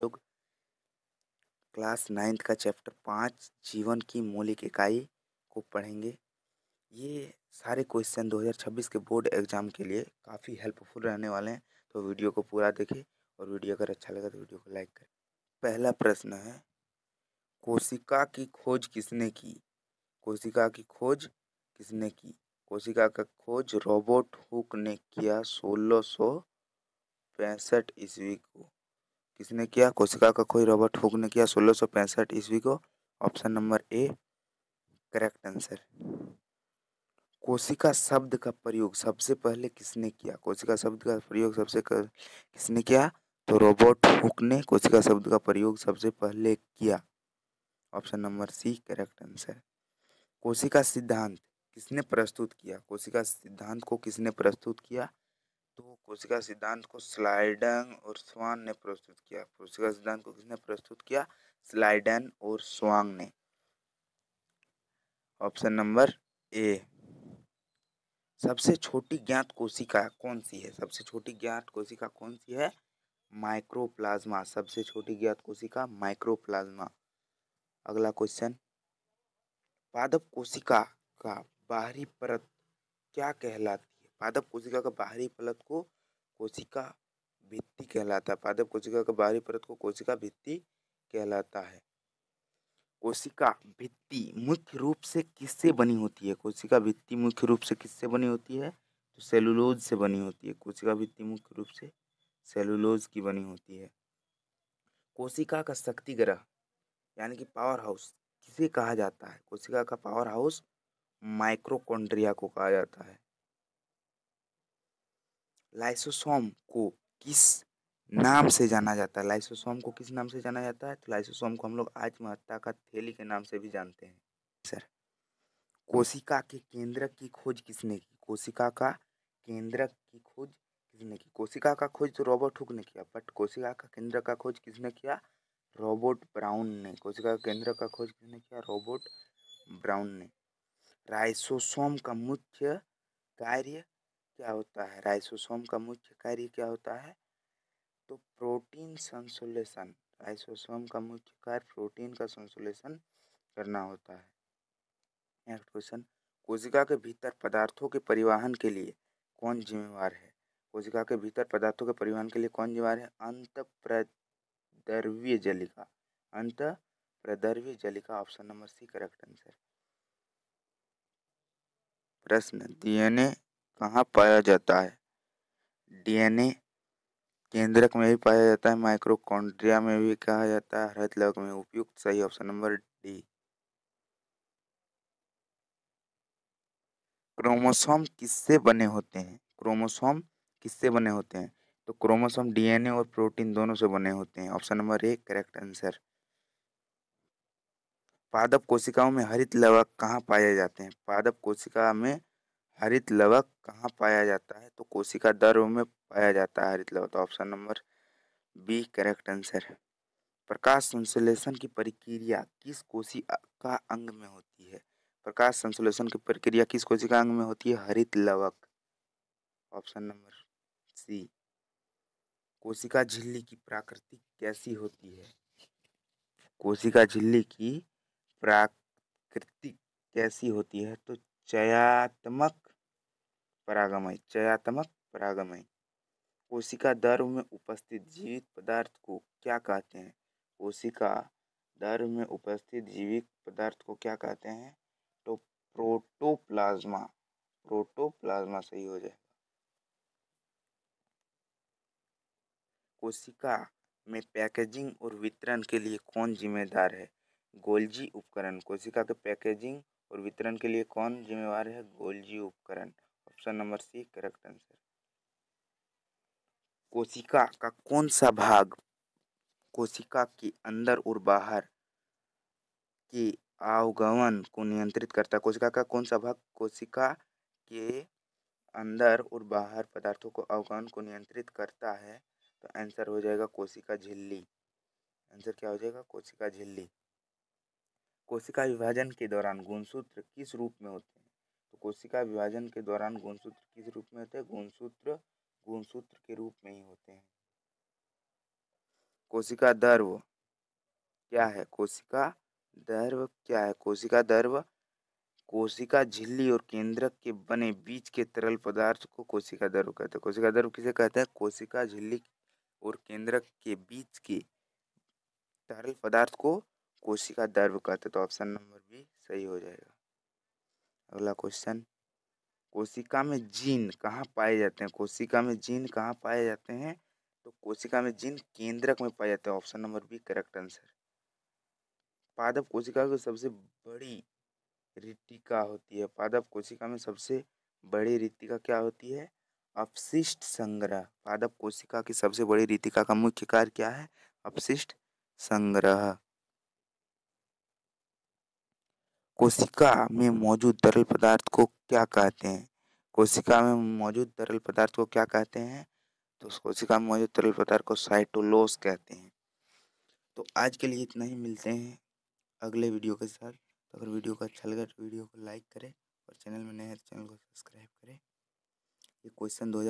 लोग class 9th का chapter 5 जीवन की मौलिक इकाई को पढ़ेंगे। ये सारे क्वेश्चन 2026 के बोर्ड एग्जाम के लिए काफ़ी हेल्पफुल रहने वाले हैं, तो वीडियो को पूरा देखें और वीडियो अगर अच्छा लगा तो वीडियो को लाइक करें। पहला प्रश्न है, कोशिका की खोज किसने की? कोशिका की खोज किसने की? कोशिका का खोज रॉबर्ट हुक ने किया 1665 ईस्वी को। किसने किया? कोशिका का खोज रॉबर्ट हुक ने किया 1665 ईस्वी को। Option number A correct answer. कोशिका शब्द का प्रयोग सबसे पहले किसने किया? कोशिका शब्द का प्रयोग किसने किया? तो रॉबर्ट हुक ने कोशिका शब्द का प्रयोग सबसे पहले किया। Option number C correct answer. कोशिका सिद्धांत किसने प्रस्तुत किया? कोशिका सिद्धांत को किसने प्रस्तुत किया? तो कोशिका सिद्धांत को स्लाइडन और स्वान ने प्रस्तुत किया। कोशिका सिद्धांत को किसने प्रस्तुत किया? स्लाइडन और स्वांग ने। Option number A. सबसे छोटी ज्ञात कोशिका कौन सी है? सबसे छोटी ज्ञात कोशिका कौन सी है? माइक्रोप्लाज्मा। सबसे छोटी ज्ञात कोशिका माइक्रोप्लाज्मा। अगला क्वेश्चन, पादप कोशिका का बाहरी परत क्या कहलाती है? पादप कोशिका का बाहरी परत को कोशिका भित्ति कहलाता है। पादप कोशिका का बाहरी परत को कोशिका भित्ति कहलाता है। कोशिका भित्ति मुख्य रूप से किससे बनी होती है? कोशिका भित्ति मुख्य रूप से किससे बनी होती है? तो सेलुलोज से बनी होती है। कोशिका भित्ति मुख्य रूप से सेलुलोज की बनी होती है। कोशिका का शक्ति ग्रह यानी कि पावर हाउस किसे कहा जाता है? कोशिका का पावर हाउस माइक्रोकॉन्ड्रिया को कहा जाता है। लाइसोसोम को किस नाम से जाना जाता है? लाइसोसोम को किस नाम से जाना जाता है? तो लाइसोसोम को हम लोग आज महत्ता का थैली के नाम से भी जानते हैं। सर, कोशिका के केंद्रक की खोज किसने की? कोशिका का केंद्रक की खोज किसने की? कोशिका का खोज तो रॉबर्ट हुक ने किया, बट कोशिका का केंद्रक का खोज किसने किया? रॉबर्ट ब्राउन ने। कोशिका का केंद्रक का खोज किसने किया? रॉबर्ट ब्राउन ने। राइसोसोम का मुख्य कार्य क्या होता है? राइसोसोम का मुख्य कार्य क्या होता है? तो प्रोटीन संश्लेषण। राइसोसोम का मुख्य कार्य प्रोटीन का संश्लेषण करना होता है। नेक्स्ट क्वेश्चन, कोशिका के भीतर पदार्थों के परिवहन के लिए कौन जिम्मेवार है? कोशिका के भीतर पदार्थों के परिवहन के लिए कौन जिम्मेवार है? अंतःप्रद्रव्य जलिका। अंतःप्रद्रव्य जलिका। Option number C correct answer. प्रश्न, डीएनए कहाँ पाया जाता है? डीएनए केंद्रक में भी पाया जाता है, माइक्रोकॉन्ड्रिया में भी कहा जाता है, हृदय लवक में। उपयुक्त सही ऑप्शन नंबर डी। क्रोमोसोम किससे बने होते हैं? क्रोमोसोम किससे बने होते हैं? तो क्रोमोसोम डीएनए और प्रोटीन दोनों से बने होते हैं। Option number A correct answer. पादप कोशिकाओं में हरित लवक कहाँ पाए जाते हैं? पादप कोशिका में हरित लवक कहाँ पाया जाता है? तो कोशिका द्रव्य में पाया जाता है हरित लवक। तो option number B correct answer है। प्रकाश संश्लेषण की प्रक्रिया किस कोशिका अंग में होती है? प्रकाश संश्लेषण की प्रक्रिया किस कोशिका अंग में होती है? हरित लवक। ऑप्शन नंबर सी। कोशिका झिल्ली की प्रकृति कैसी होती है? कोशिका झिल्ली की प्रकृति कैसी होती है? तो चयात्मक परागमय। चयात्मक परागमय। कोशिका द्रव्य में उपस्थित जीवित पदार्थ को क्या कहते हैं? कोशिका द्रव्य में उपस्थित जीवित पदार्थ को क्या कहते हैं? तो प्रोटोप्लाज्मा। प्रोटोप्लाज्मा सही हो जाएगा। कोशिका में पैकेजिंग और वितरण के लिए कौन जिम्मेदार है? गोल्जी उपकरण। कोशिका के पैकेजिंग और वितरण के लिए कौन जिम्मेवार है? गोल्जी उपकरण। Option number C correct answer. कोशिका का कौन सा भाग कोशिका के अंदर और बाहर के आवागमन को नियंत्रित करता है? कोशिका का कौन सा भाग कोशिका के अंदर और बाहर पदार्थों को आवागमन को नियंत्रित करता है? तो आंसर हो जाएगा कोशिका झिल्ली। आंसर क्या हो जाएगा? कोशिका झिल्ली। कोशिका विभाजन के दौरान गुणसूत्र किस रूप में होते हैं? तो कोशिका विभाजन के दौरान गुणसूत्र किस रूप में होते हैं? गुणसूत्र गुणसूत्र के रूप में ही होते हैं। कोशिका द्रव क्या है? कोशिका द्रव क्या है? कोशिका द्रव कोशिका झिल्ली और केंद्रक के बने बीच के तरल पदार्थ को कोशिका द्रव कहते हैं। कोशिका द्रव किसे कहते हैं? कोशिका झिल्ली और केंद्रक के बीच के तरल पदार्थ को कोशिका द्रव कहते हैं। तो ऑप्शन नंबर बी सही हो जाएगा। अगला क्वेश्चन, कोशिका में जीन कहाँ पाए जाते हैं? कोशिका में जीन कहाँ पाए जाते हैं? तो कोशिका में जीन केंद्रक में पाए जाते हैं। Option number B correct answer. पादप कोशिका की सबसे बड़ी रिक्तिका होती है। पादप कोशिका में सबसे बड़ी रिक्तिका क्या होती है? अपशिष्ट संग्रह। पादप कोशिका की सबसे बड़ी रिक्तिका का मुख्य कार्य क्या है? अपशिष्ट संग्रह। कोशिका में मौजूद तरल पदार्थ को क्या कहते हैं? कोशिका में मौजूद तरल पदार्थ को क्या कहते हैं? तो कोशिका में मौजूद तरल पदार्थ को साइटोलोस कहते हैं। तो आज के लिए इतना ही, मिलते हैं अगले वीडियो के साथ। तो अगर वीडियो को अच्छा लगा तो वीडियो को लाइक करें और चैनल में नए हैं तो चैनल को सब्सक्राइब करें। ये क्वेश्चन 2000